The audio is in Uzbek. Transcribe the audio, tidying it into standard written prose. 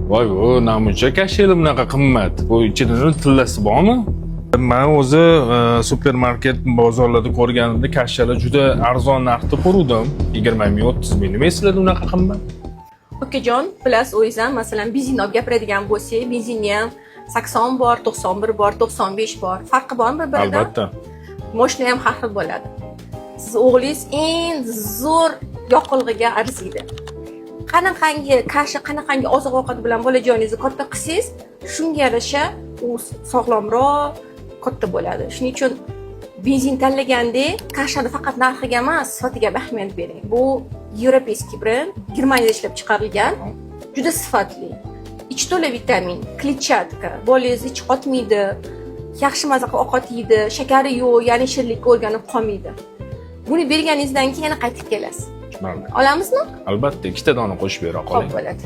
Voy, bu namuncha kasheli bunaqa qimmat. Bu ichida tillasi bormi? Men o'zi supermarket bozorlarda ko'rganimda kashalar juda arzon narxda ko'rdim. 20 ming, 30 ming. Nima sizlarda unaqa qimmat? Okajon, plus o'zingiz ham masalan benzinni olib gapiradigan bo'lsak, benzinni ham 80 bor, 91 bor, 95 bor. Farqi bormi bir-biridan? Albatta. Mashina ham har xil bo'ladi. Siz o'g'lingiz eng zo'r yoqilg'iga arziydi. Qanaqangi oziq-ovqat bilan bolajoningizni katta qilsangiz, shunga yarasha u sog'lomroq, katta bo'ladi. Shuning uchun benzin tanlaganda kashani faqat narxiga emas, sifatiga ahamiyat bering. Bu yevropeyskiy brend, Germaniyada ishlab chiqarilgan, juda sifatli. Ichi to'la vitamin, kletchatka, bolangiz ich qotmaydi, yaxshi maza qilib ovqat yeydi, shakari yo'q, ya'ni shirinlikka o'rganib qolmaydi. Buni berganingizdan keyin yana qaytib kelasiz. Olamizmi? Albatta, ikkita dona qo'shib bera qoling. Xo'p bo'ladi.